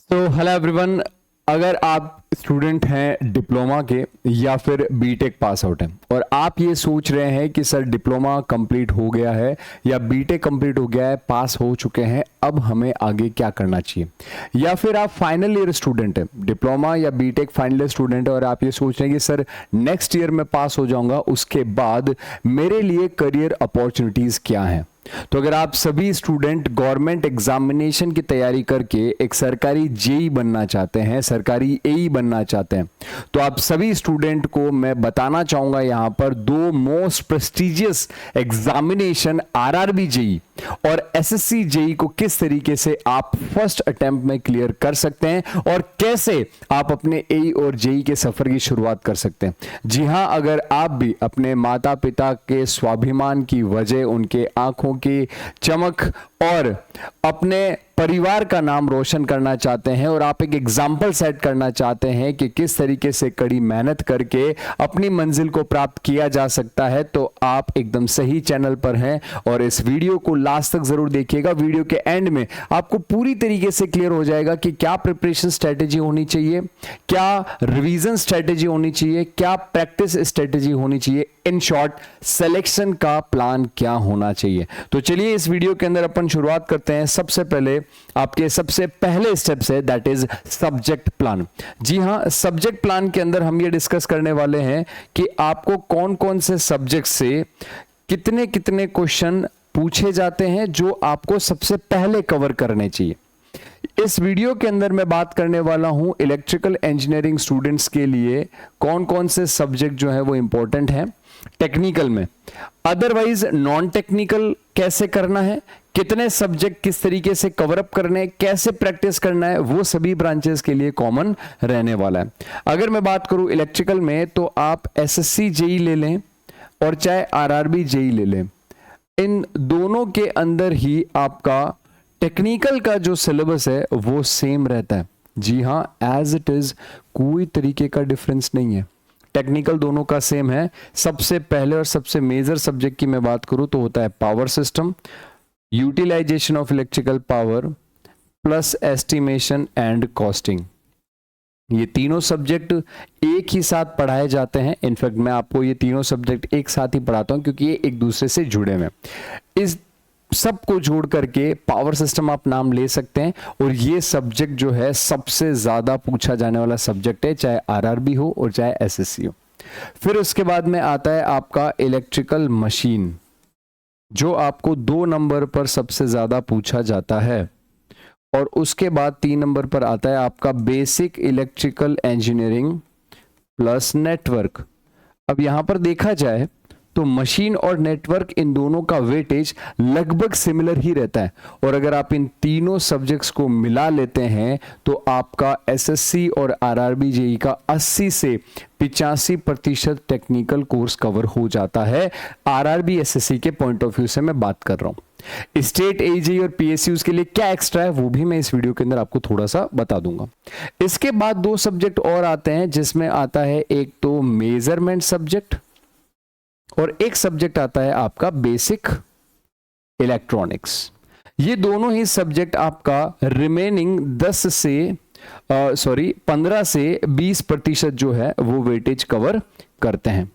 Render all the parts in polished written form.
तो hello everyone, अगर आप स्टूडेंट हैं डिप्लोमा के या फिर बीटेक पास आउट हैं और आप ये सोच रहे हैं कि सर डिप्लोमा कंप्लीट हो गया है या बीटेक कंप्लीट हो गया है, पास हो चुके हैं, अब हमें आगे क्या करना चाहिए, या फिर आप फाइनल ईयर स्टूडेंट हैं, डिप्लोमा या बीटेक फाइनल ईयर स्टूडेंट है और आप ये सोच रहे हैं कि सर नेक्स्ट ईयर में पास हो जाऊंगा, उसके बाद मेरे लिए करियर अपॉर्चुनिटीज क्या हैं। तो अगर आप सभी स्टूडेंट गवर्नमेंट एग्जामिनेशन की तैयारी करके एक सरकारी जेई बनना चाहते हैं, सरकारी एई बनना चाहते हैं, तो आप सभी स्टूडेंट को मैं बताना चाहूंगा यहां पर दो most prestigious examination RRB JE और एसएससी जेई को किस तरीके से आप फर्स्ट अटेम्प्ट में क्लियर कर सकते हैं और कैसे आप अपने एई और जेई के सफर की शुरुआत कर सकते हैं। जी हां, अगर आप भी अपने माता पिता के स्वाभिमान की वजह, उनके आंखों की चमक और अपने परिवार का नाम रोशन करना चाहते हैं और आप एक एग्जाम्पल सेट करना चाहते हैं कि किस तरीके से कड़ी मेहनत करके अपनी मंजिल को प्राप्त किया जा सकता है, तो आप एकदम सही चैनल पर हैं और इस वीडियो को लास्ट तक जरूर देखिएगा। वीडियो के एंड में आपको पूरी तरीके से क्लियर हो जाएगा कि क्या प्रिपरेशन स्ट्रेटेजी होनी चाहिए, क्या रिवीजन स्ट्रेटेजी होनी चाहिए, क्या प्रैक्टिस स्ट्रेटेजी होनी चाहिए, इन शॉर्ट सिलेक्शन का प्लान क्या होना चाहिए। तो चलिए इस वीडियो के अंदर अपन शुरुआत करते हैं। सबसे पहले आपके सबसे पहले स्टेप से दैट इज सब्जेक्ट प्लान। जी हां, सब्जेक्ट प्लान के अंदर हम ये डिस्कस करने वाले हैं कि आपको कौन कौन से सब्जेक्ट से कितने कितने क्वेश्चन पूछे जाते हैं जो आपको सबसे पहले कवर करने चाहिए। इस वीडियो के अंदर मैं बात करने वाला हूं इलेक्ट्रिकल इंजीनियरिंग स्टूडेंट्स के लिए कौन कौन से सब्जेक्ट जो है वो इंपॉर्टेंट हैं टेक्निकल में, अदरवाइज नॉन टेक्निकल कैसे करना है, कितने सब्जेक्ट किस तरीके से कवर अप करने हैं, कैसे प्रैक्टिस करना है, वो सभी ब्रांचेस के लिए कॉमन रहने वाला है। अगर मैं बात करूं इलेक्ट्रिकल में तो आप एसएससी जेई ले लें और चाहे आरआरबी जेई ले लें, इन दोनों के अंदर ही आपका टेक्निकल का जो सिलेबस है वो सेम रहता है। जी हां, एज इट इज, कोई तरीके का डिफरेंस नहीं है, टेक्निकल दोनों का सेम है। सबसे पहले और सबसे मेजर सब्जेक्ट की मैं बात करूं तो होता है power system, utilization of electrical power plus estimation and costing. ये तीनों सब्जेक्ट एक ही साथ पढ़ाए जाते हैं। इनफैक्ट मैं आपको ये तीनों सब्जेक्ट एक साथ ही पढ़ाता हूं क्योंकि ये एक दूसरे से जुड़े हुए हैं। इस सबको जोड़ करके पावर सिस्टम आप नाम ले सकते हैं और ये सब्जेक्ट जो है सबसे ज्यादा पूछा जाने वाला सब्जेक्ट है, चाहे आरआरबी हो और चाहे एसएससी हो। फिर उसके बाद में आता है आपका इलेक्ट्रिकल मशीन, जो आपको 2 नंबर पर सबसे ज्यादा पूछा जाता है, और उसके बाद 3 नंबर पर आता है आपका basic electrical engineering plus network. अब यहां पर देखा जाए तो मशीन और नेटवर्क, इन दोनों का वेटेज लगभग सिमिलर ही रहता है और अगर आप इन तीनों सब्जेक्ट्स को मिला लेते हैं तो आपका एसएससी और आरआरबी जेई का 80 से 85% टेक्निकल कोर्स कवर हो जाता है। आरआरबी एसएससी के पॉइंट ऑफ व्यू से मैं बात कर रहा हूं। स्टेट एजेई और पीएसयूज के लिए क्या एक्स्ट्रा है वो भी मैं इस वीडियो के अंदर आपको थोड़ा सा बता दूंगा। इसके बाद 2 सब्जेक्ट और आते हैं जिसमें आता है एक तो मेजरमेंट सब्जेक्ट और एक सब्जेक्ट आता है आपका बेसिक इलेक्ट्रॉनिक्स। ये दोनों ही सब्जेक्ट आपका रिमेनिंग 15 से 20% जो है वो वेटेज कवर करते हैं।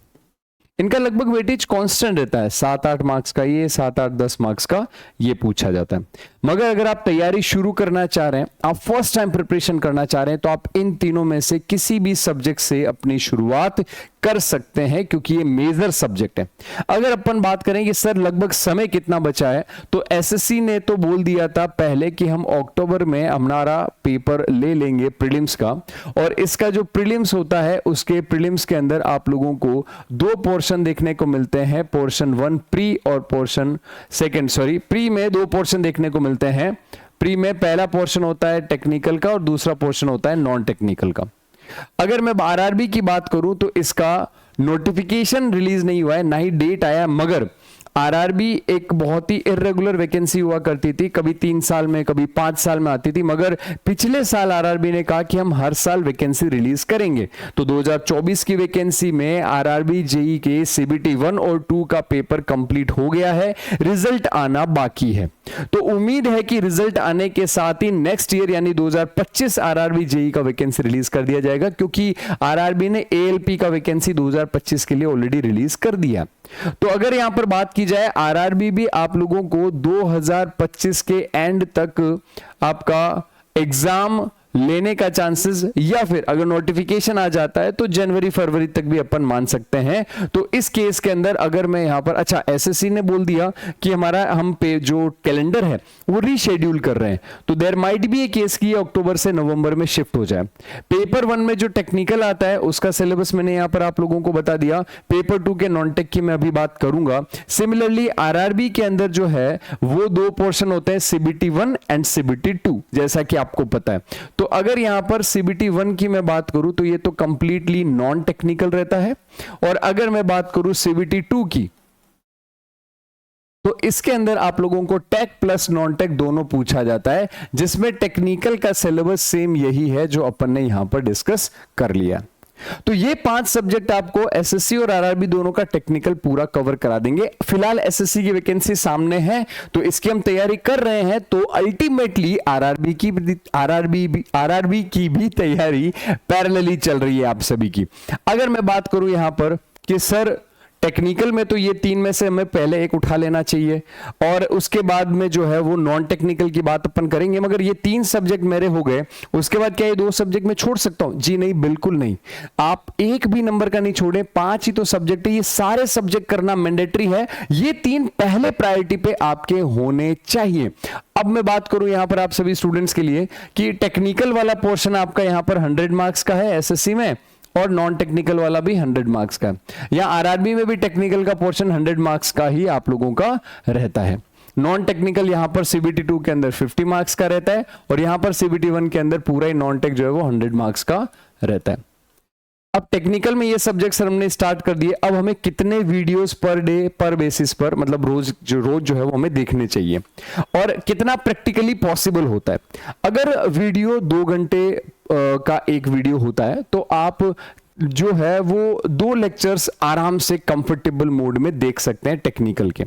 इनका लगभग वेटेज कांस्टेंट रहता है, 7-8 मार्क्स का ये, 7-8-10 मार्क्स का ये पूछा जाता है। मगर अगर आप तैयारी शुरू करना चाह रहे हैं, आप फर्स्ट टाइम प्रिपरेशन करना चाह रहे हैं, तो आप इन तीनों में से किसी भी सब्जेक्ट से अपनी शुरुआत कर सकते हैं क्योंकि ये मेजर सब्जेक्ट है। अगर अपन बात करें कि सर लगभग समय कितना बचा है, तो एसएससी ने तो बोल दिया था पहले कि हम अक्टूबर में हमारा पेपर ले लेंगे प्रीलिम्स का, और इसका जो प्रीलिम्स होता है उसके प्रीलिम्स के अंदर आप लोगों को 2 पोर्शन देखने को मिलते हैं, पोर्शन 1 प्री और पोर्शन सेकंड, प्री में 2 पोर्शन देखने को मिलते हैं। प्री में पहला पोर्शन होता है टेक्निकल का और दूसरा पोर्शन होता है नॉन टेक्निकल का। अगर मैं आरआरबी की बात करूं तो इसका नोटिफिकेशन रिलीज नहीं हुआ है, ना ही डेट आया, मगर आरआरबी एक बहुत ही इरेगुलर वैकेंसी हुआ करती थी, कभी 3 साल में कभी 5 साल में आती थी, मगर पिछले साल आरआरबी ने कहा कि हम हर साल वैकेंसी रिलीज करेंगे। तो 2024 की वैकेंसी में आरआरबी जेई के सीबीटी 1 और 2 का पेपर कंप्लीट हो गया है, रिजल्ट आना बाकी है। तो उम्मीद है कि रिजल्ट आने के साथ ही नेक्स्ट ईयर यानी 2025 आरआरबी जेई का वैकेंसी रिलीज कर दिया जाएगा, क्योंकि आरआरबी ने एएलपी का वैकेंसी 2025 के लिए ऑलरेडी रिलीज कर दिया। तो अगर यहां पर बात की जाए, आरआरबी भी आप लोगों को 2025 के एंड तक आपका एग्जाम लेने का चांसेस, या फिर अगर नोटिफिकेशन आ जाता है तो जनवरी फरवरी तक भी अपन मान सकते हैं। तो इस केस के अंदर अगर मैं यहां पर, अच्छा एसएससी ने बोल दिया कि हमारा हम पे जो कैलेंडर है वो रीशेड्यूल कर रहे हैं, तो there might be a case की अक्टूबर से नवंबर में शिफ्ट हो जाए। पेपर 1 में जो टेक्निकल आता है उसका सिलेबस मैंने यहां पर आप लोगों को बता दिया। पेपर 2 के नॉन टेक की मैं अभी बात करूंगा। सिमिलरली आरआरबी के अंदर जो है वो 2 पोर्शन होते हैं, सीबीटी 1 एंड सीबीटी 2, जैसा कि आपको पता है। तो अगर यहां पर सीबीटी 1 की मैं बात करूं तो ये तो कंप्लीटली नॉन टेक्निकल रहता है, और अगर मैं बात करूं सीबीटी 2 की तो इसके अंदर आप लोगों को टेक प्लस नॉन टेक दोनों पूछा जाता है, जिसमें टेक्निकल का सिलेबस सेम यही है जो अपन ने यहां पर डिस्कस कर लिया। तो ये 5 सब्जेक्ट आपको एसएससी और आरआरबी दोनों का टेक्निकल पूरा कवर करा देंगे। फिलहाल एसएससी की वैकेंसी सामने है तो इसकी हम तैयारी कर रहे हैं, तो अल्टीमेटली आरआरबी की भी तैयारी पैरेलली चल रही है आप सभी की। अगर मैं बात करूं यहां पर कि सर टेक्निकल में तो ये 3 में से हमें पहले एक उठा लेना चाहिए, और उसके बाद में जो है वो नॉन टेक्निकल की बात अपन करेंगे, मगर ये 3 सब्जेक्ट मेरे हो गए, उसके बाद क्या ये 2 सब्जेक्ट में छोड़ सकता हूं? जी नहीं, बिल्कुल नहीं। आप एक भी नंबर का नहीं छोड़े, 5 ही तो सब्जेक्ट है, ये सारे सब्जेक्ट करना मैंडेटरी है। ये 3 पहले प्रायोरिटी पे आपके होने चाहिए। अब मैं बात करूं यहां पर आप सभी स्टूडेंट्स के लिए कि टेक्निकल वाला पोर्शन आपका यहां पर 100 मार्क्स का है एसएससी में, और नॉन टेक्निकल वाला भी 100 मार्क्स का। या आरआरबी में भी टेक्निकल का पोर्शन 100 मार्क्स का ही आप लोगों का रहता है। नॉन टेक्निकल यहां पर सीबीटी 2 के अंदर 50 मार्क्स का रहता है, और यहां पर सीबीटी 1 के अंदर पूरा ही नॉन टेक जो है वो 100 मार्क्स का रहता है। अब टेक्निकल में ये सब्जेक्ट सर हमने स्टार्ट कर दिए। अब हमें कितने वीडियोस पर डे पर बेसिस पर, मतलब रोज जो है वो हमें देखने चाहिए, और कितना प्रैक्टिकली पॉसिबल होता है। अगर वीडियो 2 घंटे का एक वीडियो होता है तो आप जो है वो 2 लेक्चर्स आराम से कंफर्टेबल मोड में देख सकते हैं टेक्निकल के,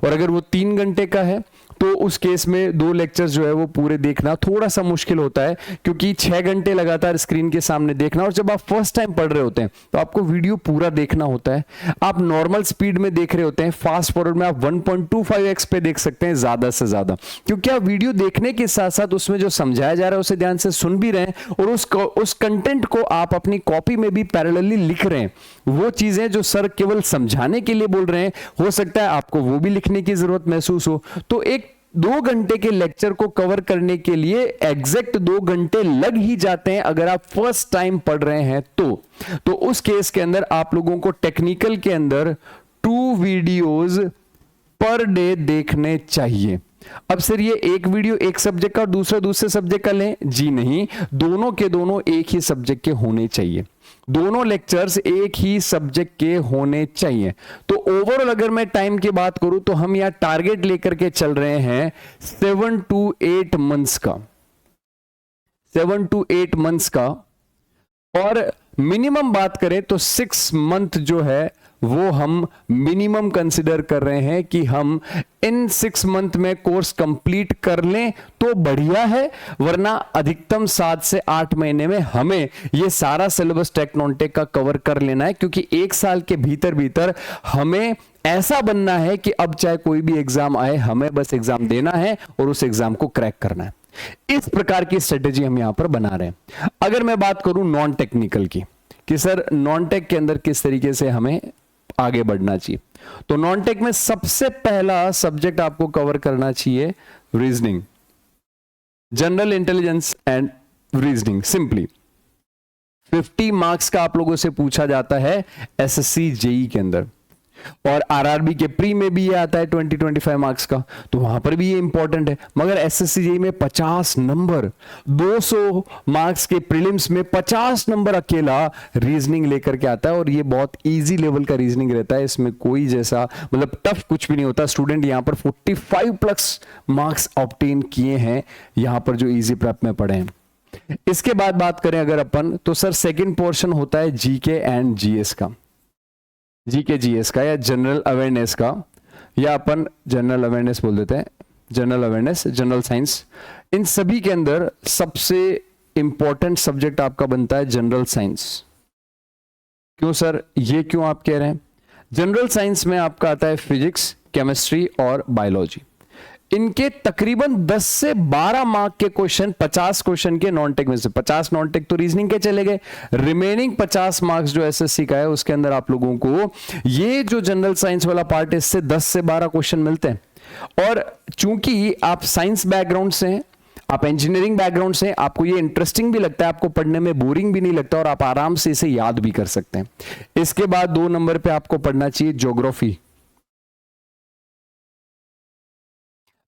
और अगर वो 3 घंटे का है तो उस केस में 2 लेक्चर्स जो है वो पूरे देखना थोड़ा सा मुश्किल होता है, क्योंकि 6 घंटे लगातार स्क्रीन के सामने देखना, और जब आप फर्स्ट टाइम पढ़ रहे होते हैं तो आपको वीडियो पूरा देखना होता है। आप नॉर्मल स्पीड में देख रहे होते हैं, फास्ट फॉरवर्ड में आप 1.25x पे देख सकते हैं ज्यादा से ज्यादा, क्योंकि आप वीडियो देखने के साथ साथ उसमें जो समझाया जा रहा है उसे ध्यान से सुन भी रहे हैं, और उस कंटेंट को आप अपनी कॉपी में भी पैरेलली लिख रहे हैं। वो चीजें जो सर केवल समझाने के लिए बोल रहे हैं, हो सकता है आपको वो भी लिखने की जरूरत महसूस हो। तो एक 2 घंटे के लेक्चर को कवर करने के लिए एग्जैक्ट 2 घंटे लग ही जाते हैं अगर आप फर्स्ट टाइम पढ़ रहे हैं तो उस केस के अंदर आप लोगों को टेक्निकल के अंदर 2 वीडियोस पर डे देखने चाहिए। अब सर ये एक वीडियो एक सब्जेक्ट का और दूसरे सब्जेक्ट का लें? जी नहीं, दोनों के दोनों एक ही सब्जेक्ट के होने चाहिए। दोनों लेक्चर्स एक ही सब्जेक्ट के होने चाहिए। तो ओवरऑल अगर मैं टाइम की बात करूं तो हम यहां टारगेट लेकर के चल रहे हैं 7 to 8 मंथ्स का, 7 to 8 मंथ्स का, और मिनिमम बात करें तो 6 मंथ जो है वो हम मिनिमम कंसिडर कर रहे हैं कि हम इन 6 मंथ में कोर्स कंप्लीट कर लें तो बढ़िया है, वरना अधिकतम 7 से 8 महीने में हमें ये सारा सिलेबस टेक नॉन टेक का कवर कर लेना है, क्योंकि 1 साल के भीतर हमें ऐसा बनना है कि अब चाहे कोई भी एग्जाम आए, हमें बस एग्जाम देना है और उस एग्जाम को क्रैक करना है। इस प्रकार की स्ट्रेटेजी हम यहां पर बना रहे हैं। अगर मैं बात करूं नॉन टेक्निकल की कि सर नॉन टेक के अंदर किस तरीके से हमें आगे बढ़ना चाहिए, तो नॉन टेक में सबसे पहला सब्जेक्ट आपको कवर करना चाहिए reasoning, general intelligence and reasoning. Simply 50 marks का आप लोगों से पूछा जाता है एसएससी जेई के अंदर। और आरआरबी के प्री में भी ये आता है 20-25 मार्क्स का, तो वहां पर भी ये इंपॉर्टेंट है। मगर एसएससी जेईई में 50 नंबर, 200 मार्क्स के प्रीलिम्स में 50 नंबर अकेला रीजनिंग लेकर के आता है, और ये बहुत इजी लेवल का रीजनिंग रहता है, इसमें कोई जैसा मतलब टफ कुछ भी नहीं होता। स्टूडेंट यहां पर 45+ मार्क्स ऑब्टेन किए हैं यहां पर जो इजी प्रेप में पढ़े हैं। इसके बाद बात करें अगर अपन, तो सर सेकंड पोर्शन होता है जीके एंड जीएस का, जीके जीएस का या जनरल अवेयरनेस का, या अपन जनरल अवेयरनेस बोल देते हैं, जनरल अवेयरनेस, जनरल साइंस। इन सभी के अंदर सबसे इंपॉर्टेंट सब्जेक्ट आपका बनता है जनरल साइंस। क्यों सर, ये क्यों आप कह रहे हैं? जनरल साइंस में आपका आता है फिजिक्स, केमिस्ट्री और बायोलॉजी। इनके तकरीबन 10 से 12 मार्क के क्वेश्चन, 50 क्वेश्चन के नॉन टेक में से 50 नॉन टेक तो रीजनिंग के चले गए, रिमेनिंग 50 मार्क्स जो एसएससी का है उसके अंदर आप लोगों को ये जो जनरल साइंस वाला पार्ट है इससे 10 से 12 क्वेश्चन मिलते हैं। और चूंकि आप साइंस बैकग्राउंड से हैं, आप इंजीनियरिंग बैकग्राउंड से, आपको ये इंटरेस्टिंग भी लगता है, आपको पढ़ने में बोरिंग भी नहीं लगता, और आप आराम से इसे याद भी कर सकते हैं। इसके बाद 2 नंबर पे आपको पढ़ना चाहिए ज्योग्राफी।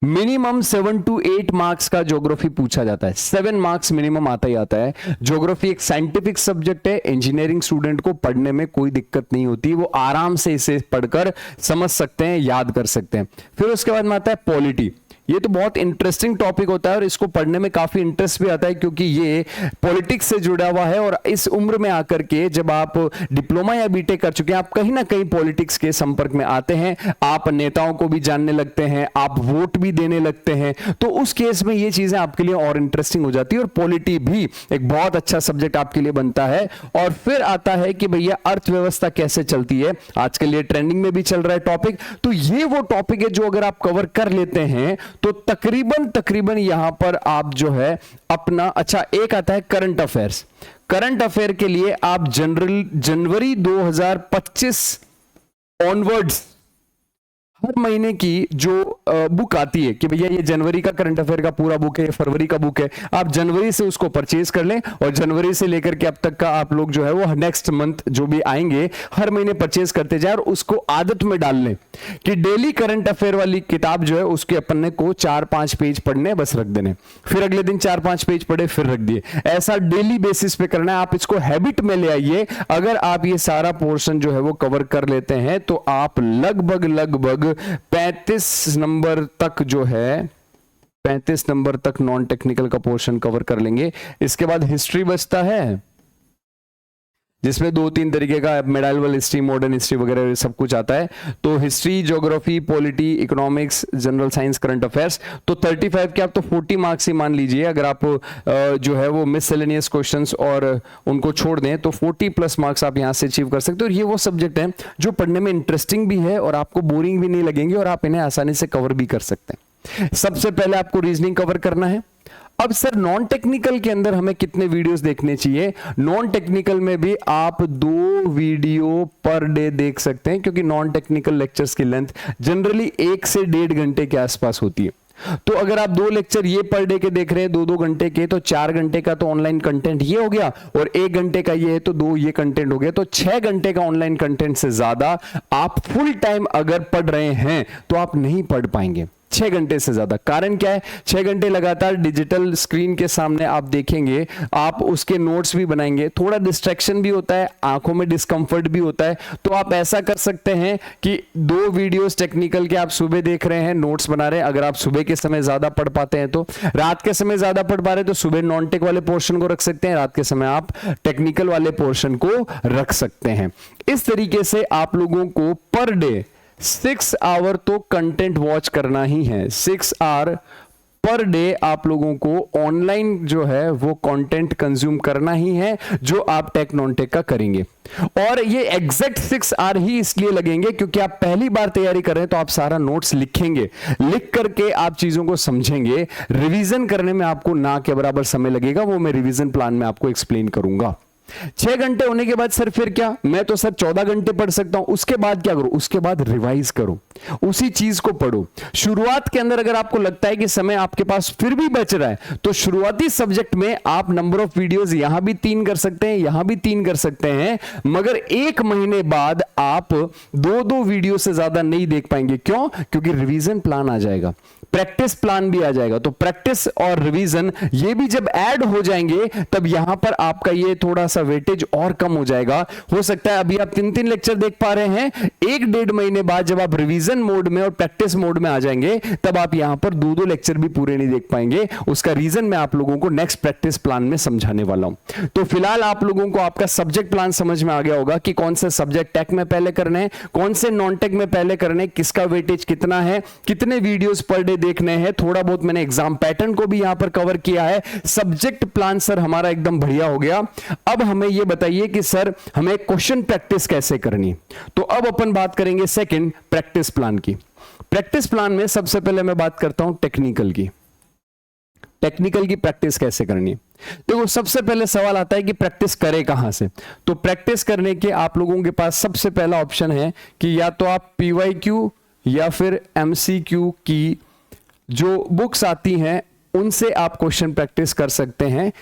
मिनिमम 7 to 8 मार्क्स का ज्योग्राफी पूछा जाता है, 7 मार्क्स मिनिमम आता ही आता है। ज्योग्राफी एक साइंटिफिक सब्जेक्ट है, इंजीनियरिंग स्टूडेंट को पढ़ने में कोई दिक्कत नहीं होती, वो आराम से इसे पढ़कर समझ सकते हैं, याद कर सकते हैं। फिर उसके बाद में आता है पॉलिटी। ये तो बहुत इंटरेस्टिंग टॉपिक होता है और इसको पढ़ने में काफी इंटरेस्ट भी आता है, क्योंकि ये पॉलिटिक्स से जुड़ा हुआ है। और इस उम्र में आकर के जब आप डिप्लोमा या बीटेक कर चुके हैं, आप कहीं ना कहीं पॉलिटिक्स के संपर्क में आते हैं, आप नेताओं को भी जानने लगते हैं, आप वोट भी देने लगते हैं, तो उस केस में ये चीजें आपके लिए और इंटरेस्टिंग हो जाती है, और पॉलिटी भी एक बहुत अच्छा सब्जेक्ट आपके लिए बनता है। और फिर आता है कि भैया अर्थव्यवस्था कैसे चलती है, आजकल ये ट्रेंडिंग में भी चल रहा है टॉपिक। तो ये वो टॉपिक है जो अगर आप कवर कर लेते हैं तो तकरीबन यहां पर आप जो है अपना, अच्छा एक आता है करंट अफेयर्स। करंट अफेयर के लिए आप जनवरी 2025 ऑनवर्ड्स हर महीने की जो बुक आती है कि भैया ये जनवरी का करंट अफेयर का पूरा बुक है, ये फरवरी का बुक है, आप जनवरी से उसको परचेज कर लें, और जनवरी से लेकर के अब तक का आप लोग जो है वो नेक्स्ट मंथ जो भी आएंगे हर महीने परचेज करते जाए, और उसको आदत में डाल लें कि डेली करंट अफेयर वाली किताब जो है उसके अपन को 4-5 पेज पढ़ने, बस रख देने, फिर अगले दिन 4-5 पेज पढ़े, फिर रख दिए, ऐसा डेली बेसिस पे करना है। आप इसको हैबिट में ले आइए। अगर आप ये सारा पोर्शन जो है वो कवर कर लेते हैं तो आप लगभग 35 नंबर तक जो है, 35 नंबर तक नॉन टेक्निकल का पोर्शन कवर कर लेंगे। इसके बाद हिस्ट्री बचता है, जिसमें 2-3 तरीके का मेडाइवल हिस्ट्री, मॉडर्न हिस्ट्री वगैरह सब कुछ आता है। तो history, geography, polity, economics, general science, current affairs, तो 35 के आप तो 40 मार्क्स ही मान लीजिए। अगर आप जो है वो मिसलेनियस क्वेश्चंस और उनको छोड़ दें तो 40+ मार्क्स आप यहां से अचीव कर सकते हो। और ये वो सब्जेक्ट है जो पढ़ने में इंटरेस्टिंग भी है और आपको बोरिंग भी नहीं लगेंगे, और आप इन्हें आसानी से कवर भी कर सकते हैं। सबसे पहले आपको रीजनिंग कवर करना है। अब सर नॉन टेक्निकल के अंदर हमें कितने वीडियोस देखने चाहिए? नॉन टेक्निकल में भी आप 2 वीडियो पर डे देख सकते हैं, क्योंकि नॉन टेक्निकल लेक्चर्स की लेंथ जनरली 1 से 1.5 घंटे के आसपास होती है। तो अगर आप 2 लेक्चर ये पर डे के देख रहे हैं 2-2 घंटे के, तो 4 घंटे का तो ऑनलाइन कंटेंट ये हो गया, और 1 घंटे का ये है तो 2 ये कंटेंट हो गया। तो 6 घंटे का ऑनलाइन कंटेंट से ज्यादा आप फुल टाइम अगर पढ़ रहे हैं तो आप नहीं पढ़ पाएंगे 6 घंटे से ज्यादा। कारण क्या है? 6 घंटे लगातार डिजिटल स्क्रीन के सामने आप देखेंगे, आप उसके नोट्स भी बनाएंगे, थोड़ा डिस्ट्रैक्शन भी होता है, आंखों में डिस्कंफर्ट भी होता है। तो आप ऐसा कर सकते हैं कि 2 वीडियोस टेक्निकल के आप सुबह देख रहे हैं, नोट्स बना रहे हैं। अगर आप सुबह के समय ज्यादा पढ़ पाते हैं तो, रात के समय ज्यादा पढ़ पा रहे हैं तो सुबह नॉन टेक वाले पोर्शन को रख सकते हैं, रात के समय आप टेक्निकल वाले पोर्शन को रख सकते हैं। इस तरीके से आप लोगों को पर डे 6 आवर तो कंटेंट वॉच करना ही है। 6 आवर पर डे आप लोगों को ऑनलाइन जो है वो कंटेंट कंज्यूम करना ही है, जो आप टेक नॉन टेक का करेंगे। और ये एग्जैक्ट 6 आवर ही इसलिए लगेंगे क्योंकि आप पहली बार तैयारी कर रहे हैं, तो आप सारा नोट्स लिखेंगे, लिख करके आप चीजों को समझेंगे। रिवीजन करने में आपको ना के बराबर समय लगेगा, वो मैं रिवीजन प्लान में आपको एक्सप्लेन करूंगा। 6 घंटे होने के बाद सर फिर क्या, मैं तो सर 14 घंटे पढ़ सकता हूं, उसके बाद क्या करो, उसके बाद रिवाइज करो, उसी चीज को पढ़ो। शुरुआत के अंदर अगर आपको लगता है कि समय आपके पास फिर भी बच रहा है, तो शुरुआती सब्जेक्ट में आप नंबर ऑफ वीडियोस यहां भी 3 कर सकते हैं, यहां भी 3 कर सकते हैं, मगर 1 महीने बाद आप 2-2 वीडियो से ज्यादा नहीं देख पाएंगे। क्यों? क्योंकि रिवीजन प्लान आ जाएगा, प्रैक्टिस प्लान भी आ जाएगा। तो प्रैक्टिस और रिवीजन ये भी जब ऐड हो जाएंगे, तब यहां पर आपका ये थोड़ा सा वेटेज और कम हो जाएगा। हो सकता है अभी आप 3-3 लेक्चर देख पा रहे हैं, 1-1.5 महीने बाद जब आप रिवीजन मोड में और प्रैक्टिस मोड में आ जाएंगे, तब आप यहां पर 2-2 लेक्चर भी पूरे नहीं देख पाएंगे। उसका रीजन मैं आप लोगों को नेक्स्ट प्रैक्टिस प्लान में समझाने वाला हूं। तो फिलहाल आप लोगों को आपका सब्जेक्ट प्लान समझ में आ गया होगा कि कौन से सब्जेक्ट टेक में पहले करने हैं, कौन से नॉन टेक में पहले करने, किसका वेटेज कितना है, कितने वीडियोस पर डे देखने हैं। थोड़ा बहुत मैंने एग्जाम पैटर्न को भी यहां पर कवर किया है। सब्जेक्ट प्लान सर हमारा एकदम बढ़िया हो गया। अब हमें यह बताइए कि सर हमें क्वेश्चन प्रैक्टिस कैसे करनी। तो अब अपन बात करेंगे सेकंड प्रैक्टिस प्लान की। प्रैक्टिस प्लान में सबसे पहले मैं बात करता हूं टेक्निकल की। टेक्निकल की प्रैक्टिस कैसे करनी। देखो सबसे पहले सवाल आता है कि प्रैक्टिस करें कहां से। तो प्रैक्टिस करने के आप लोगों के पास सबसे पहला ऑप्शन है कि या तो आप PYQ या फिर MCQ की जो बुक्स आती हैं उनसे आप क्वेश्चन प्रैक्टिस कर सकते हैं।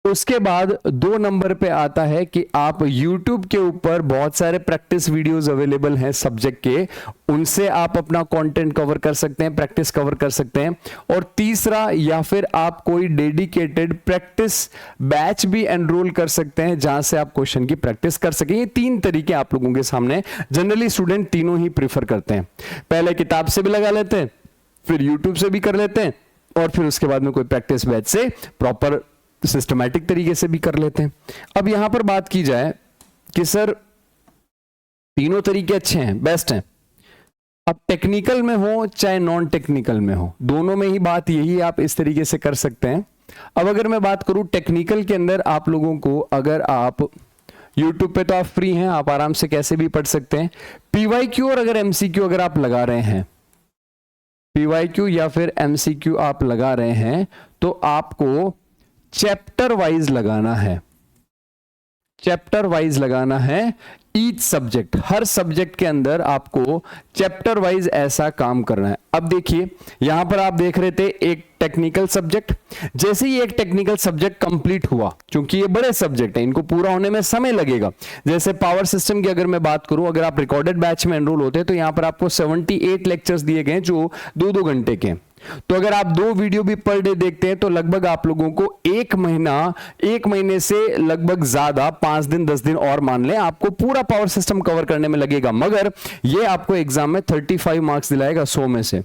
उसके बाद 2 नंबर पे आता है कि आप YouTube के ऊपर बहुत सारे प्रैक्टिस वीडियोस अवेलेबल हैं सब्जेक्ट के, उनसे आप अपना कंटेंट कवर कर सकते हैं, प्रैक्टिस कवर कर सकते हैं। और तीसरा, या फिर आप कोई डेडिकेटेड प्रैक्टिस बैच भी एनरोल कर सकते हैं जहां से आप क्वेश्चन की प्रैक्टिस कर सकें। ये 3 तरीके आप लोगों के सामने, जनरली स्टूडेंट तीनों ही प्रीफर करते हैं। पहले किताब से भी लगा लेते हैं, फिर YouTube से भी कर लेते हैं, और फिर उसके बाद में कोई प्रैक्टिस बैच से प्रॉपर सिस्टमैटिक तरीके से भी कर लेते हैं। अब यहां पर बात की जाए कि सर तीनों तरीके अच्छे हैं, बेस्ट हैं। अब टेक्निकल में हो चाहे नॉन टेक्निकल में हो, दोनों में ही बात यही आप इस तरीके से कर सकते हैं। अब अगर मैं बात करूं टेक्निकल के अंदर, आप लोगों को अगर आप YouTube पे तो आप फ्री हैं, आप आराम से कैसे भी पढ़ सकते हैं। PYQ और अगर MCQ अगर आप लगा रहे हैं, PYQ या फिर MCQ आप लगा रहे हैं, तो आपको चैप्टर वाइज लगाना है। चैप्टर वाइज लगाना है ईच सब्जेक्ट, हर सब्जेक्ट के अंदर आपको चैप्टर वाइज ऐसा काम करना है। अब देखिए यहां पर आप देख रहे थे एक टेक्निकल सब्जेक्ट, जैसे ही एक टेक्निकल सब्जेक्ट कंप्लीट हुआ, क्योंकि ये बड़े सब्जेक्ट हैं, इनको पूरा होने में समय लगेगा। जैसे पावर सिस्टम की अगर मैं बात करूं, अगर आप रिकॉर्डेड बैच में एनरोल होते हैं तो यहां पर आपको 78 लेक्चर्स दिए गए जो 2-2 घंटे के। तो अगर आप 2 वीडियो भी पर डे देखते हैं तो लगभग आप लोगों को 1 महीने से लगभग ज्यादा 5 दिन 10 दिन और मान लें आपको पूरा पावर सिस्टम कवर करने में लगेगा। मगर ये आपको एग्जाम में 35 मार्क्स दिलाएगा 100 में से।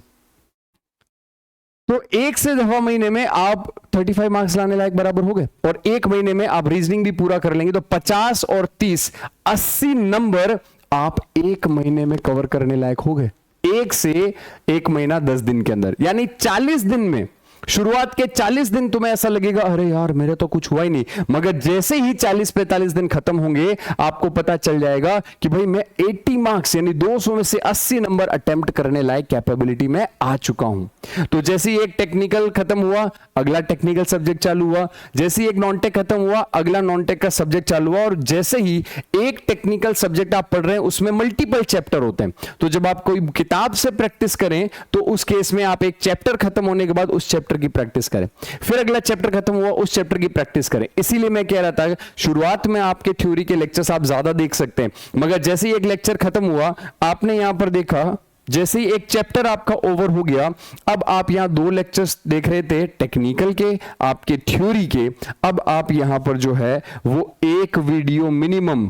तो 1 से 2 महीने में आप 35 मार्क्स लाने लायक बराबर हो गए, और 1 महीने में आप रीजनिंग भी पूरा कर लेंगे। तो 50 और 30 80 नंबर आप 1 महीने में कवर करने लायक हो गए। 1 से 1 महीना 10 दिन के अंदर, यानी 40 दिन में। शुरुआत के 40 दिन तुम्हें ऐसा लगेगा अरे यार मेरे तो कुछ हुआ ही नहीं, मगर जैसे ही 40-45 दिन खत्म होंगे आपको पता चल जाएगा कि भाई मैं 80 मार्क्स यानी 200 में से 80 नंबर अटेम्प्ट करने लायक कैपेबिलिटी में आ चुका हूं। तो जैसे ही एक टेक्निकल खत्म हुआ, अगला टेक्निकल सब्जेक्ट चालू हुआ, जैसे ही एक नॉन टेक खत्म हुआ, अगला नॉन टेक का सब्जेक्ट चालू हुआ, और जैसे ही एक टेक्निकल सब्जेक्ट आप पढ़ रहे हैं उसमें मल्टीपल चैप्टर होते हैं। तो जब आप कोई किताब से प्रैक्टिस करें तो उस केस में आप एक चैप्टर खत्म होने के बाद उस चैप्टर की प्रैक्टिस करें, फिर अगला चैप्टर खत्म हुआ उस चैप्टर की प्रैक्टिस करें। इसीलिए मैं कह रहा था शुरुआत में आपके थ्योरी के लेक्चर्स आप ज्यादा देख सकते हैं, मगर जैसे ही एक लेक्चर खत्म हुआ, आपने यहां पर देखा जैसे ही एक चैप्टर आपका ओवर हो गया, अब आप यहां 2 लेक्चर्स देख रहे थे टेक्निकल के, आपके थ्योरी के, अब आप यहां पर जो है वो एक वीडियो मिनिमम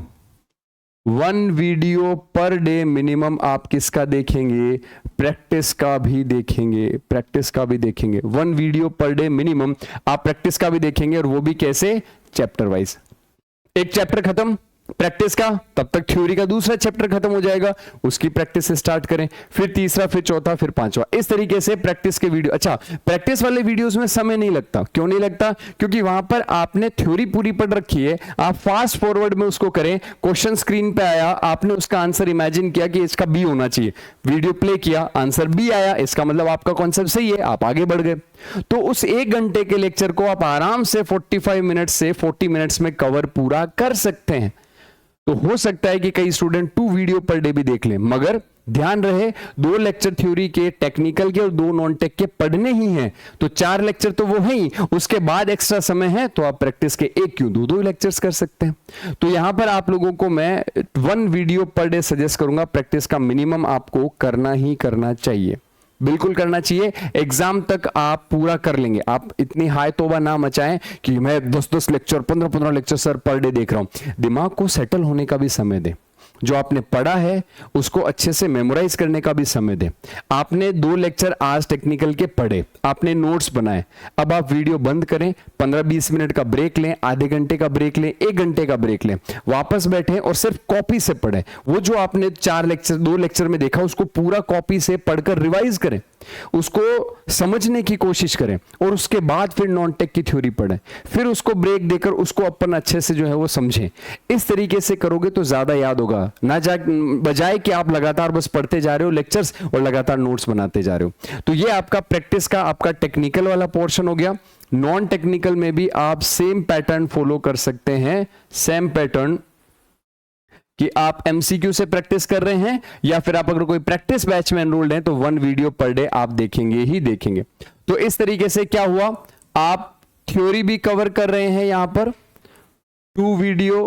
1 वीडियो पर डे मिनिमम आप किसका देखेंगे, प्रैक्टिस का भी देखेंगे। प्रैक्टिस का भी देखेंगे 1 वीडियो पर डे मिनिमम आप प्रैक्टिस का भी देखेंगे, और वो भी कैसे, चैप्टर वाइज। एक चैप्टर खत्म प्रैक्टिस का, तब तक थ्योरी का दूसरा चैप्टर खत्म हो जाएगा, उसकी प्रैक्टिस से स्टार्ट करें, फिर तीसरा, फिर चौथा, फिर 5वां, इस तरीके से प्रैक्टिस के वीडियो। अच्छा, प्रैक्टिस वाले वीडियोस में समय नहीं लगता। क्यों नहीं लगता? क्योंकि वहां पर आपने थ्योरी पूरी पढ़ रखी है, आप फास्ट फॉरवर्ड में उसको करें, क्वेश्चन स्क्रीन पे आया, आपने उसका आंसर इमेजिन किया कि इसका बी होना चाहिए, वीडियो प्ले किया, आंसर बी आया, इसका मतलब आपका कॉन्सेप्ट सही है, आप आगे बढ़ गए। तो उस 1 घंटे के लेक्चर को आप आराम से 45 मिनट्स से 40 मिनट्स में कवर पूरा कर सकते हैं। तो हो सकता है कि कई स्टूडेंट 2 वीडियो पर डे भी देख लें, मगर ध्यान रहे 2 लेक्चर थ्योरी के, टेक्निकल के और 2 नॉन टेक के पढ़ने ही हैं, तो 4 लेक्चर तो वो हैं ही, उसके बाद एक्स्ट्रा समय है तो आप प्रैक्टिस के 1 क्यों 2 लेक्चर्स कर सकते हैं। तो यहां पर आप लोगों को मैं 1 वीडियो पर डे सजेस्ट करूंगा। प्रैक्टिस का मिनिमम आपको करना ही करना चाहिए, बिल्कुल करना चाहिए। एग्जाम तक आप पूरा कर लेंगे। आप इतनी हाई तोबा ना मचाएं कि मैं 10-10 lecture 15-15 lecture sir per day देख रहा हूं। दिमाग को सेटल होने का भी समय दें। जो आपने पढ़ा है उसको अच्छे से मेमोराइज करने का भी समय दें। आपने 2 लेक्चर आज टेक्निकल के पढ़े, आपने नोट्स बनाए, अब आप वीडियो बंद करें, 15-20 मिनट का ब्रेक लें, आधे घंटे का ब्रेक लें, 1 घंटे का ब्रेक लें, वापस बैठें और सिर्फ कॉपी से पढ़ें। वो जो आपने 2 लेक्चर में देखा उसको पूरा कॉपी से पढ़कर रिवाइज करें, उसको समझने की कोशिश करें और उसके बाद फिर नॉन टेक की थ्योरी पढ़ें, फिर उसको ब्रेक देकर उसको अपन अच्छे से जो है वो समझें। इस तरीके से करोगे तो ज्यादा याद होगा, ना बजाय कि आप लगातार बस पढ़ते जा रहे हो लेक्चर्स और लगातार नोट्स बनाते जा रहे हो। तो ये आपका प्रैक्टिस का आपका टेक्निकल वाला पोर्शन हो गया। नॉन टेक्निकल में भी आप सेम पैटर्न फॉलो कर सकते हैं, सेम पैटर्न कि आप एमसीक्यू से प्रैक्टिस कर रहे हैं या फिर आप अगर कोई प्रैक्टिस बैच में एनरोल्ड हैं तो 1 वीडियो पर डे आप देखेंगे ही देखेंगे। तो इस तरीके से क्या हुआ, आप थ्योरी भी कवर कर रहे हैं यहां पर 2 वीडियो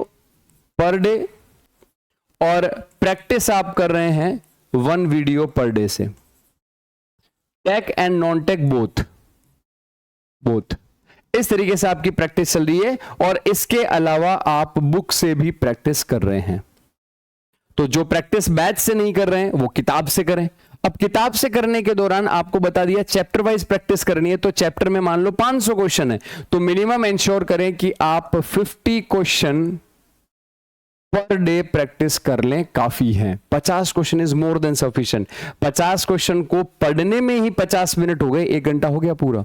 पर डे और प्रैक्टिस आप कर रहे हैं 1 वीडियो पर डे से। Tech and non tech both इस तरीके से आपकी प्रैक्टिस चल रही है और इसके अलावा आप बुक से भी प्रैक्टिस कर रहे हैं। तो जो प्रैक्टिस बैच से नहीं कर रहे हैं वो किताब से करें। अब किताब से करने के दौरान आपको बता दिया चैप्टर वाइज प्रैक्टिस करनी है, तो चैप्टर में मान लो 500 क्वेश्चन है तो मिनिमम इंश्योर करें कि आप 50 क्वेश्चन पर डे प्रैक्टिस कर लें, काफी है। 50 question is more than sufficient. 50 question को पढ़ने में ही 50 मिनट हो गए, 1 घंटा हो गया पूरा।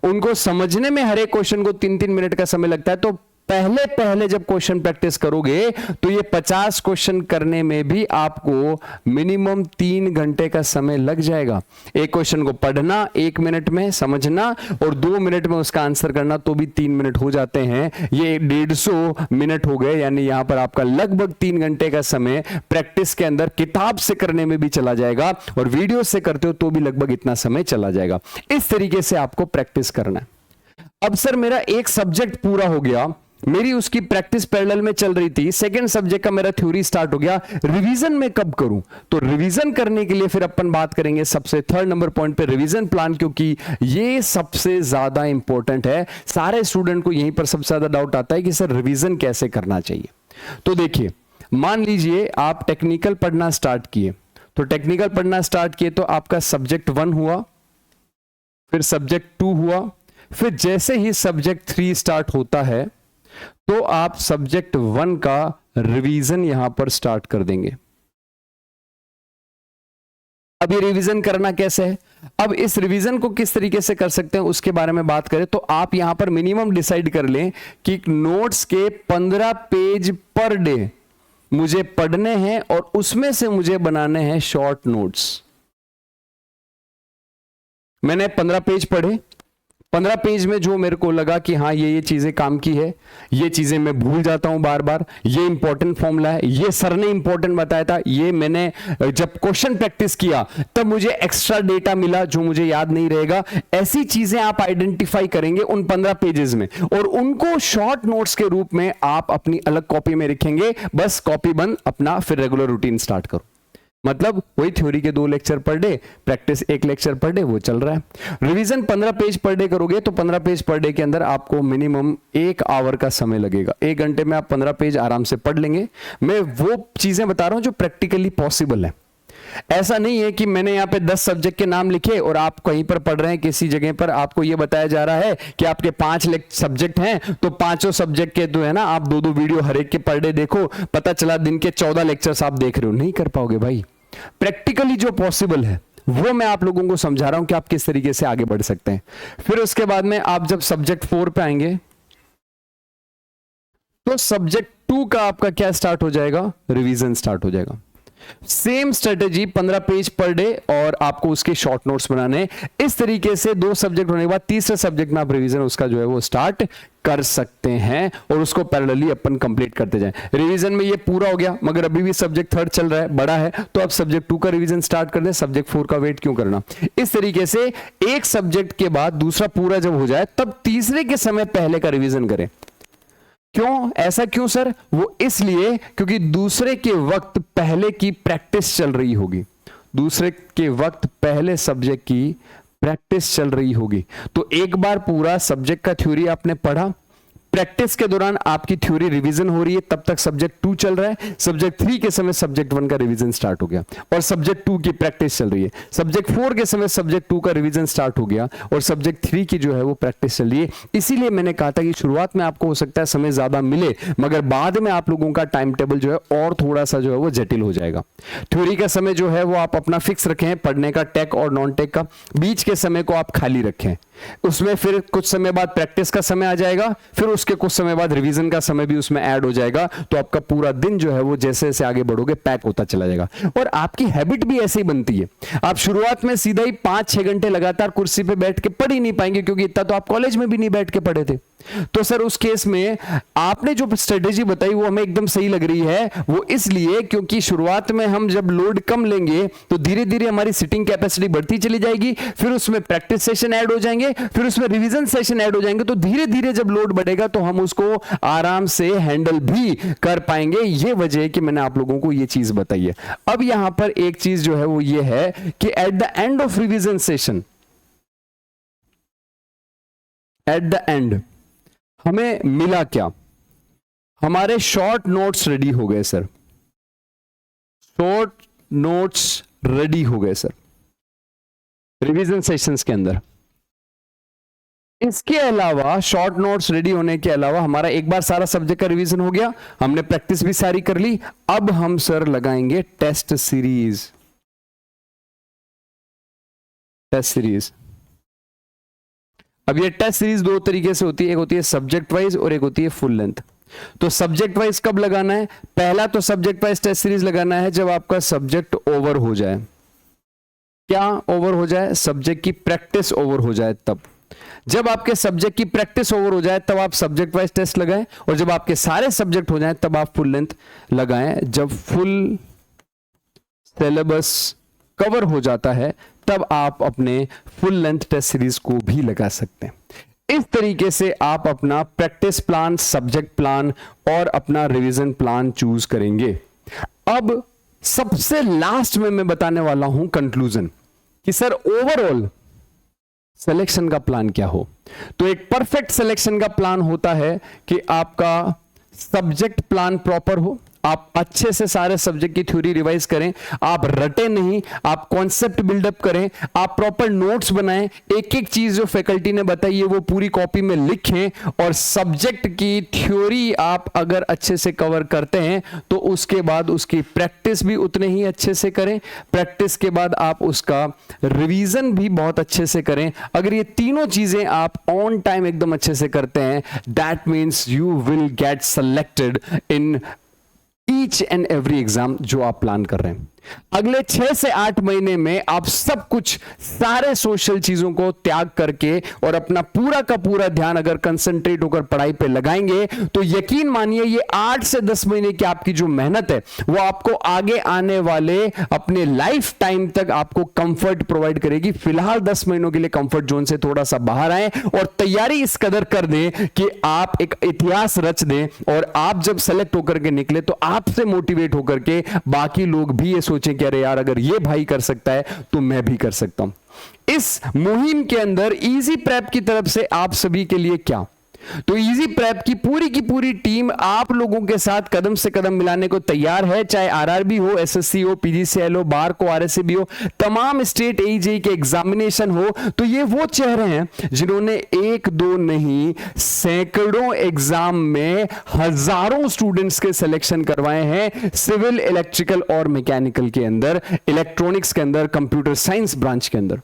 उनको समझने में हर एक क्वेश्चन को 3-3 मिनट का समय लगता है। तो पहले जब क्वेश्चन प्रैक्टिस करोगे तो ये 50 क्वेश्चन करने में भी आपको मिनिमम 3 घंटे का समय लग जाएगा। एक क्वेश्चन को पढ़ना 1 मिनट में, समझना और 2 मिनट में उसका आंसर करना, तो भी 3 मिनट हो जाते हैं। ये 150 मिनट हो गए, यानी यहां पर आपका लगभग 3 घंटे का समय प्रैक्टिस के अंदर किताब से करने में भी चला जाएगा और वीडियो से करते हो तो भी लगभग इतना समय चला जाएगा। इस तरीके से आपको प्रैक्टिस करना है। अब सर मेरा एक सब्जेक्ट पूरा हो गया, मेरी उसकी प्रैक्टिस पैरेलल में चल रही थी, सेकंड सब्जेक्ट का मेरा थ्योरी स्टार्ट हो गया, रिवीजन में कब करूं? तो रिवीजन करने के लिए फिर अपन बात करेंगे सबसे 3rd नंबर पॉइंट पे, रिवीजन प्लान, क्योंकि ये सबसे ज्यादा इंपॉर्टेंट है। सारे स्टूडेंट को यहीं पर सबसे ज्यादा डाउट आता है कि सर रिवीजन कैसे करना चाहिए। तो देखिए, मान लीजिए आप टेक्निकल पढ़ना स्टार्ट किए, तो टेक्निकल पढ़ना स्टार्ट किए तो आपका सब्जेक्ट 1 हुआ, फिर सब्जेक्ट 2 हुआ, फिर जैसे ही सब्जेक्ट 3 स्टार्ट होता है तो आप सब्जेक्ट 1 का रिवीजन यहां पर स्टार्ट कर देंगे। अब ये रिवीजन करना कैसे है? अब इस रिवीजन को किस तरीके से कर सकते हैं उसके बारे में बात करें तो आप यहां पर मिनिमम डिसाइड कर लें कि नोट्स के 15 पेज पर डे मुझे पढ़ने हैं और उसमें से मुझे बनाने हैं शॉर्ट नोट्स। मैंने 15 पेज पढ़े, 15 पेज में जो मेरे को लगा कि हाँ ये चीजें काम की है, ये चीजें मैं भूल जाता हूं बार बार, ये इंपॉर्टेंट फॉर्मूला है, ये सर ने इंपॉर्टेंट बताया था, ये मैंने जब क्वेश्चन प्रैक्टिस किया तब मुझे एक्स्ट्रा डेटा मिला जो मुझे याद नहीं रहेगा, ऐसी चीजें आप आइडेंटिफाई करेंगे उन 15 पेजेस में और उनको शॉर्ट नोट्स के रूप में आप अपनी अलग कॉपी में लिखेंगे। बस कॉपी बंद, अपना फिर रेगुलर रूटीन स्टार्ट करो। मतलब वही थ्योरी के 2 lecture per day, practice 1 lecture per day, वो चल रहा है। रिवीजन 15 पेज पर डे करोगे तो 15 पेज पर डे के अंदर आपको मिनिमम 1 आवर का समय लगेगा। 1 घंटे में आप 15 पेज आराम से पढ़ लेंगे। मैं वो चीजें बता रहा हूं जो प्रैक्टिकली पॉसिबल है। ऐसा नहीं है कि मैंने यहाँ पे 10 सब्जेक्ट के नाम लिखे और आप कहीं पर पढ़ रहे हैं, किसी जगह पर आपको यह बताया जा रहा है कि आपके 5 सब्जेक्ट हैं तो 5 सब्जेक्ट के तो है ना आप 2-2 वीडियो हर एक के पर डे देखो, पता चला दिन के 14 लेक्चर्स आप देख रहे हो। नहीं कर पाओगे भाई। प्रैक्टिकली जो पॉसिबल है वो मैं आप लोगों को समझा रहा हूं कि आप किस तरीके से आगे बढ़ सकते हैं। फिर उसके बाद में आप जब सब्जेक्ट 4 पे आएंगे तो सब्जेक्ट 2 का आपका क्या स्टार्ट हो जाएगा? रिवीजन स्टार्ट हो जाएगा। Same strategy 15 page per day और आपको उसके शॉर्ट नोट्स बनाने हैं। इस तरीके से 2 सब्जेक्ट होने के बाद तीसरे सब्जेक्ट में आप रिवीजन उसका जो है वो स्टार्ट कर सकते हैं और उसको पैरेलली अपन कंप्लीट करते जाएं। रिवीजन में ये पूरा हो गया, मगर अभी भी सब्जेक्ट 3 चल रहा है, बड़ा है, तो आप सब्जेक्ट 2 का रिवीजन स्टार्ट कर दें, सब्जेक्ट 4 का वेट क्यों करना। इस तरीके से एक सब्जेक्ट के बाद दूसरा पूरा जब हो जाए तब तीसरे के समय पहले का रिवीजन करें। क्यों, ऐसा क्यों सर? वो इसलिए क्योंकि दूसरे के वक्त पहले की प्रैक्टिस चल रही होगी, दूसरे के वक्त पहले सब्जेक्ट की प्रैक्टिस चल रही होगी। तो एक बार पूरा सब्जेक्ट का थ्योरी आपने पढ़ा, प्रैक्टिस के दौरान आपकी थ्योरी रिवीजन हो रही है, तब तक सब्जेक्ट 2 चल रहा है, सब्जेक्ट 3 के समय सब्जेक्ट 1 का रिवीजन स्टार्ट हो गया और सब्जेक्ट 2 की प्रैक्टिस चल रही है, सब्जेक्ट 4 के समय सब्जेक्ट 2 का रिवीजन स्टार्ट हो गया और सब्जेक्ट 3 की जो है वो प्रैक्टिस चल रही है। इसीलिए मैंने कहा था कि शुरुआत में आपको हो सकता है समय ज्यादा मिले, मगर बाद में आप लोगों का टाइम टेबल जो है और थोड़ा सा जो है वो जटिल हो जाएगा। थ्योरी का समय जो है वो आप अपना फिक्स रखें, पढ़ने का टेक और नॉन टेक का, बीच के समय को आप खाली रखें, उसमें फिर कुछ समय बाद प्रैक्टिस का समय आ जाएगा, फिर उसके कुछ समय बाद रिवीजन का समय भी उसमें ऐड हो जाएगा। तो आपका पूरा दिन जो है वो जैसे जैसे आगे बढ़ोगे पैक होता चला जाएगा और आपकी हैबिट भी ऐसे ही बनती है। आप शुरुआत में सीधा ही 5-6 घंटे लगातार कुर्सी पे बैठ के पढ़ ही नहीं पाएंगे, क्योंकि इतना तो आप कॉलेज में भी नहीं बैठ के पढ़े थे। तो सर उस केस में आपने जो स्ट्रेटेजी बताई वो हमें एकदम सही लग रही है। वो इसलिए क्योंकि शुरुआत में हम जब लोड कम लेंगे तो धीरे धीरे हमारी सिटिंग कैपेसिटी बढ़ती चली जाएगी, फिर उसमें प्रैक्टिस सेशन ऐड हो जाएंगे, फिर उसमें रिवीजन सेशन ऐड हो जाएंगे, तो धीरे धीरे जब लोड बढ़ेगा तो हम उसको आराम से हैंडल भी कर पाएंगे। ये वजह है कि मैंने आप लोगों को ये चीज बताई है। अब यहां पर एक चीज जो है वो ये है कि at the end of revision session, at the end हमें मिला क्या? हमारे शॉर्ट नोट्स रेडी हो गए सर, शॉर्ट नोट्स रेडी हो गए सर रिवीजन सेशंस के अंदर। इसके अलावा शॉर्ट नोट्स रेडी होने के अलावा हमारा एक बार सारा सब्जेक्ट का रिवीजन हो गया, हमने प्रैक्टिस भी सारी कर ली। अब हम सर लगाएंगे टेस्ट सीरीज। टेस्ट सीरीज, अब ये टेस्ट सीरीज 2 तरीके से होती है, एक होती है सब्जेक्ट वाइज और एक होती है फुल लेंथ। तो सब्जेक्ट वाइज कब लगाना है? पहला तो सब्जेक्ट वाइज टेस्ट सीरीज लगाना है जब आपका सब्जेक्ट ओवर हो जाए। क्या ओवर हो जाए? सब्जेक्ट की प्रैक्टिस ओवर हो जाए। तब जब आपके सब्जेक्ट की प्रैक्टिस ओवर हो जाए तब आप सब्जेक्ट वाइज टेस्ट लगाएं, और जब आपके सारे सब्जेक्ट हो जाएं तब आप फुल लेंथ लगाएं। जब फुल सिलेबस कवर हो जाता है तब आप अपने फुल लेंथ टेस्ट सीरीज को भी लगा सकते हैं। इस तरीके से आप अपना प्रैक्टिस प्लान, सब्जेक्ट प्लान और अपना रिवीजन प्लान चूज करेंगे। अब सबसे लास्ट में मैं बताने वाला हूं कंक्लूजन कि सर ओवरऑल सिलेक्शन का प्लान क्या हो। तो एक परफेक्ट सिलेक्शन का प्लान होता है कि आपका सब्जेक्ट प्लान प्रॉपर हो, आप अच्छे से सारे सब्जेक्ट की थ्योरी रिवाइज करें, आप रटे नहीं, आप कॉन्सेप्ट बिल्डअप करें, आप प्रॉपर नोट्स बनाएं, एक एक चीज जो फैकल्टी ने बताई है वो पूरी कॉपी में लिखें, और सब्जेक्ट की थ्योरी आप अगर अच्छे से कवर करते हैं तो उसके बाद उसकी प्रैक्टिस भी उतने ही अच्छे से करें। प्रैक्टिस के बाद आप उसका रिवीजन भी बहुत अच्छे से करें। अगर ये तीनों चीजें आप ऑन टाइम एकदम अच्छे से करते हैं, that means you will get selected in each and every exam जो आप प्लान कर रहे हैं। अगले 6 से 8 महीने में आप सब कुछ, सारे सोशल चीजों को त्याग करके और अपना पूरा का पूरा ध्यान अगर कंसंट्रेट होकर पढ़ाई पे लगाएंगे तो यकीन मानिए ये 8 से 10 महीने की आपकी जो मेहनत है वो आपको आगे आने वाले अपने लाइफ टाइम तक आपको कंफर्ट प्रोवाइड करेगी। फिलहाल 10 महीनों के लिए कंफर्ट जोन से थोड़ा सा बाहर आए और तैयारी इस कदर कर दें कि आप एक इतिहास रच दें, और आप जब सेलेक्ट होकर के निकले तो आपसे मोटिवेट होकर के बाकी लोग भी ये सोचें कि अरे यार अगर ये भाई कर सकता है तो मैं भी कर सकता हूं। इस मुहिम के अंदर इजी प्रेप की तरफ से आप सभी के लिए क्या, तो इजी प्रेप की पूरी टीम आप लोगों के साथ कदम से कदम मिलाने को तैयार है। चाहे आरआरबी हो, एसएससी हो, पीजीसीएल हो, बार को आरएससी हो, तमाम स्टेट एजेई के एग्जामिनेशन हो, तो ये वो चेहरे हैं जिन्होंने 1-2 नहीं सैकड़ों एग्जाम में हजारों स्टूडेंट्स के सिलेक्शन करवाए हैं, सिविल, इलेक्ट्रिकल और मैकेनिकल के अंदर, इलेक्ट्रॉनिक्स के अंदर, कंप्यूटर साइंस ब्रांच के अंदर।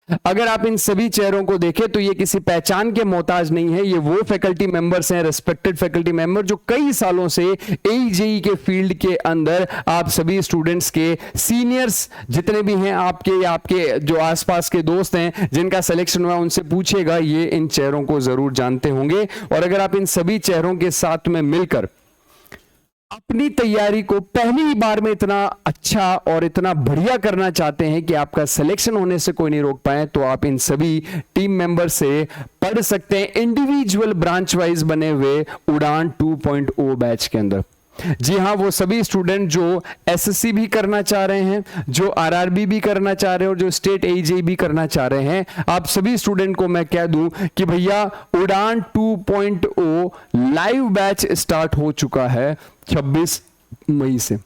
अगर आप इन सभी चेहरों को देखें तो ये किसी पहचान के मोहताज नहीं है, ये वो फैकल्टी मेंबर्स हैं, रेस्पेक्टेड फैकल्टी मेंबर, जो कई सालों से एईजेई के फील्ड के अंदर आप सभी स्टूडेंट्स के सीनियर्स जितने भी हैं आपके या आपके जो आसपास के दोस्त हैं जिनका सिलेक्शन हुआ, उनसे पूछेगा, ये इन चेहरों को जरूर जानते होंगे। और अगर आप इन सभी चेहरों के साथ में मिलकर अपनी तैयारी को पहली ही बार में इतना अच्छा और इतना बढ़िया करना चाहते हैं कि आपका सिलेक्शन होने से कोई नहीं रोक पाए, तो आप इन सभी टीम मेंबर से पढ़ सकते हैं इंडिविजुअल ब्रांच वाइज बने हुए उड़ान 2.0 बैच के अंदर। जी हां, वो सभी स्टूडेंट जो एसएससी भी करना चाह रहे हैं, जो आरआरबी भी करना चाह रहे हैं और जो स्टेट एईजेई भी करना चाह रहे हैं, आप सभी स्टूडेंट को मैं कह दूं कि भैया उड़ान 2.0 लाइव बैच स्टार्ट हो चुका है 26 मई से।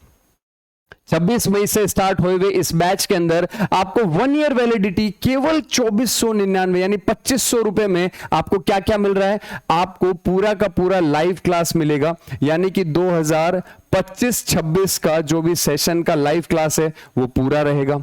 26 मई से स्टार्ट हुए हुए इस बैच के अंदर आपको 1 ईयर वैलिडिटी केवल 2499 यानी 2500 रुपए में आपको क्या क्या मिल रहा है, आपको पूरा का पूरा लाइव क्लास मिलेगा, यानी कि 2025-26 का जो भी सेशन का लाइव क्लास है वो पूरा रहेगा,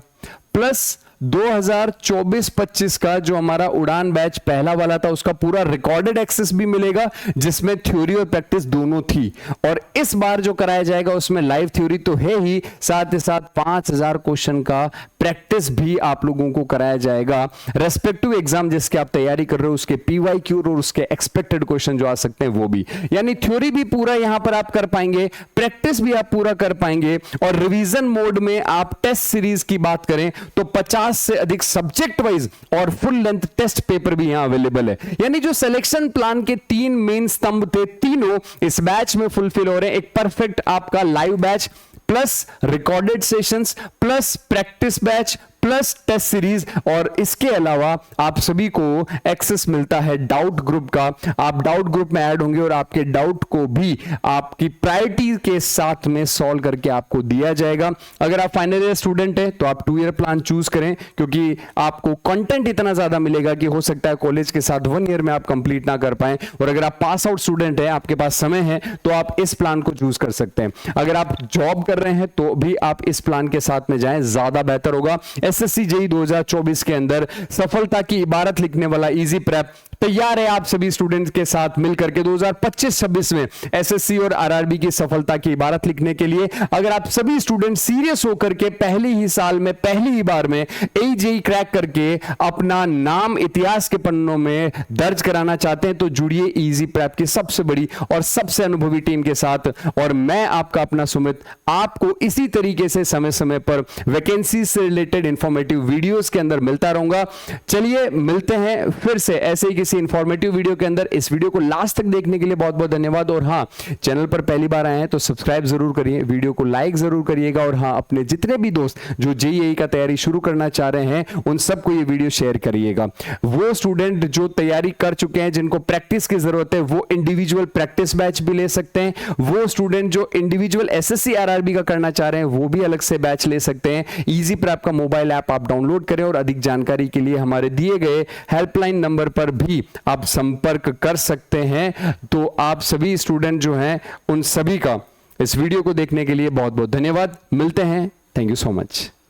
प्लस 2024-25 का जो हमारा उड़ान बैच पहला वाला था उसका पूरा रिकॉर्डेड एक्सेस भी मिलेगा, जिसमें थ्योरी और प्रैक्टिस दोनों थी। और इस बार जो कराया जाएगा उसमें लाइव थ्योरी तो है ही, साथ ही साथ 5000 क्वेश्चन का प्रैक्टिस भी आप लोगों को कराया जाएगा। रेस्पेक्टिव एग्जाम जिसके आप तैयारी कर रहे हो उसके पीवाईक्यू और उसके एक्सपेक्टेड क्वेश्चन जो आ सकते हैं वो भी, यानी थ्योरी भी पूरा यहां पर आप कर पाएंगे, प्रैक्टिस भी आप पूरा कर पाएंगे। और रिवीजन मोड में आप टेस्ट सीरीज की बात करें तो 50 से अधिक सब्जेक्ट वाइज और फुल लेंथ टेस्ट पेपर भी यहां अवेलेबल है। यानी जो सिलेक्शन प्लान के 3 मेन स्तंभ थे, तीनों इस बैच में फुलफिल हो रहे हैं। एक परफेक्ट आपका live batch plus recorded sessions plus practice batch plus test series, और इसके अलावा आप सभी को एक्सेस मिलता है डाउट ग्रुप का। आप डाउट ग्रुप में ऐड होंगे और आपके डाउट को भी आपकी प्रायोरिटी के साथ में सॉल्व करके आपको दिया जाएगा। अगर आप फाइनल ईयर स्टूडेंट है तो आप 2 ईयर प्लान चूज करें, क्योंकि आपको कंटेंट इतना ज्यादा मिलेगा कि हो सकता है कॉलेज के साथ 1 ईयर में आप कंप्लीट ना कर पाए। और अगर आप पास आउट स्टूडेंट है, आपके पास समय है, तो आप इस प्लान को चूज कर सकते हैं। अगर आप जॉब कर रहे हैं तो भी आप इस प्लान के साथ में जाएं, ज्यादा बेहतर होगा। एसएससी जेईई 2024 के अंदर सफलता की इबारत लिखने वाला इजी प्रेप तैयार है आप सभी स्टूडेंट्स के साथ मिलकर के 2025-26 में एसएससी और आरआरबी की सफलता की इबारत लिखने के लिए। अगर आप सभी स्टूडेंट सीरियस होकर के पहले ही साल में पहली ही बार में एईजेई क्रैक करके अपना नाम इतिहास के पन्नों में दर्ज कराना चाहते हैं तो जुड़िए इजी प्रेप की सबसे बड़ी और सबसे अनुभवी टीम के साथ। और मैं आपका अपना सुमित आपको इसी तरीके से समय समय पर वैकेंसी से रिलेटेड इंफॉर्मेटिव वीडियोस के अंदर मिलता रहूंगा। चलिए मिलते हैं फिर से ऐसे ही किसी इंफॉर्मेटिव वीडियो के अंदर। इस वीडियो को लास्ट तक देखने के लिए बहुत बहुत धन्यवाद। और हाँ, चैनल पर पहली बार आए हैं तो सब्सक्राइब जरूर करिए, वीडियो को लाइक जरूर करिएगा। और हाँ, अपने जितने भी दोस्त जो जेईई का तैयारी शुरू करना चाह रहे हैं उन सबको ये वीडियो शेयर करिएगा। वो स्टूडेंट जो तैयारी कर चुके हैं, जिनको प्रैक्टिस की जरूरत है, वो इंडिविजुअल प्रैक्टिस बैच भी ले सकते हैं। वो स्टूडेंट जो इंडिविजुअल एसएससी आरआरबी का करना चाह रहे हैं वो भी अलग से बैच ले सकते हैं। इजी प्रेप का मोबाइल ऐप आप डाउनलोड करें और अधिक जानकारी के लिए हमारे दिए गए हेल्पलाइन नंबर पर भी आप संपर्क कर सकते हैं। तो आप सभी स्टूडेंट जो हैं उन सभी का इस वीडियो को देखने के लिए बहुत बहुत धन्यवाद। मिलते हैं, थैंक यू सो मच।